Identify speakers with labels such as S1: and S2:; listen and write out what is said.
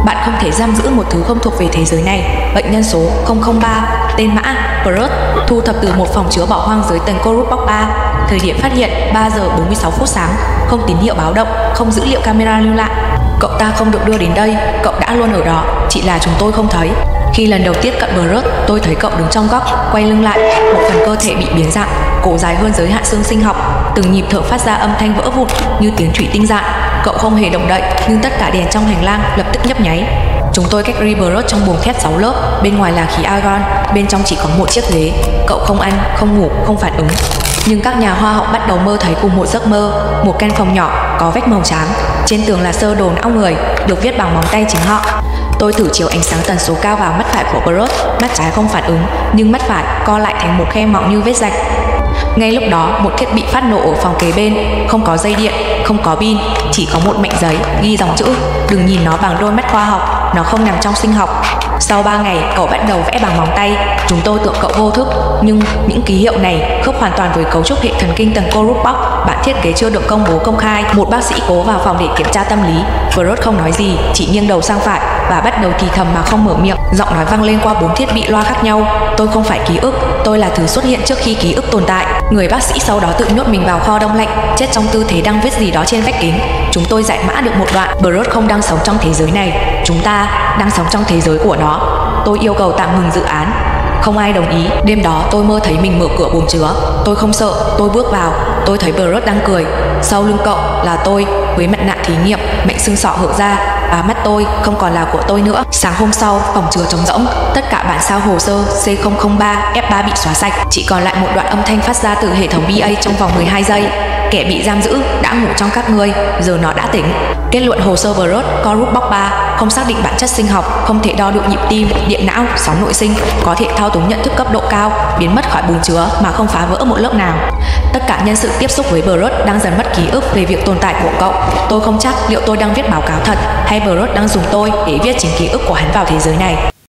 S1: Bạn không thể giam giữ một thứ không thuộc về thế giới này. Bệnh nhân số 003, tên mã Brut, thu thập từ một phòng chứa bỏ hoang dưới tầng Korup Box 3. Thời điểm phát hiện 3 giờ 46 phút sáng, không tín hiệu báo động, không dữ liệu camera lưu lại. Cậu ta không được đưa đến đây, cậu đã luôn ở đó, chỉ là chúng tôi không thấy. Khi lần đầu tiếp cận Brut, tôi thấy cậu đứng trong góc, quay lưng lại, một phần cơ thể bị biến dạng, cổ dài hơn giới hạn xương sinh học, từng nhịp thở phát ra âm thanh vỡ vụn như tiếng thủy tinh rạn. Cậu không hề động đậy, nhưng tất cả đèn trong hành lang lập tức nhấp nháy. Chúng tôi cách Brut trong buồng thép 6 lớp, bên ngoài là khí argon, bên trong chỉ có một chiếc ghế. Cậu không ăn, không ngủ, không phản ứng. Nhưng các nhà khoa học bắt đầu mơ thấy cùng một giấc mơ, một căn phòng nhỏ có vách màu trắng, trên tường là sơ đồ não người, được viết bằng móng tay chính họ. Tôi thử chiếu ánh sáng tần số cao vào mắt phải của Brut, mắt trái không phản ứng, nhưng mắt phải co lại thành một khe mỏng như vết rạch. Ngay lúc đó, một thiết bị phát nổ ở phòng kế bên, không có dây điện, không có pin, chỉ có một mảnh giấy ghi dòng chữ: đừng nhìn nó bằng đôi mắt khoa học, nó không nằm trong sinh học. Sau 3 ngày, cậu bắt đầu vẽ bằng móng tay. Chúng tôi tưởng cậu vô thức, nhưng những ký hiệu này khớp hoàn toàn với cấu trúc hệ thần kinh tầng Korup Box. Bản thiết kế chưa được công bố công khai. Một bác sĩ cố vào phòng để kiểm tra tâm lý. Brut không nói gì, chỉ nghiêng đầu sang phải và bắt đầu thì thầm mà không mở miệng. Giọng nói vang lên qua 4 thiết bị loa khác nhau. Tôi không phải ký ức, tôi là thứ xuất hiện trước khi ký ức tồn tại. Người bác sĩ sau đó tự nhốt mình vào kho đông lạnh, chết trong tư thế đang viết gì đó trên vách kính. Chúng tôi giải mã được một đoạn: Brut không đang sống trong thế giới này, chúng ta đang sống trong thế giới của nó. Tôi yêu cầu tạm ngừng dự án. Không ai đồng ý. Đêm đó tôi mơ thấy mình mở cửa buồng chứa. Tôi không sợ, tôi bước vào. Tôi thấy Brut đang cười. Sau lưng cậu là tôi với mặt nạ thí nghiệm, mệnh xương sọ hở ra, và mắt tôi không còn là của tôi nữa. Sáng hôm sau, phòng chứa trống rỗng. Tất cả bản sao hồ sơ C003 F3 bị xóa sạch, chỉ còn lại một đoạn âm thanh phát ra từ hệ thống BA trong vòng 12 giây. Kẻ bị giam giữ đã ngủ trong các ngươi, giờ nó đã tỉnh. Kết luận hồ sơ Brut, Korup Box 3 không xác định bản chất sinh học, không thể đo được nhịp tim, điện não, sóng nội sinh, có thể thao túng nhận thức cấp độ cao, biến mất khỏi buồng chứa mà không phá vỡ một lớp nào. Tất cả nhân sự tiếp xúc với Brut đang dần mất ký ức về việc tồn tại của cậu. Tôi không chắc liệu tôi đang viết báo cáo thật hay Brut đang dùng tôi để viết chính ký ức của hắn vào thế giới này.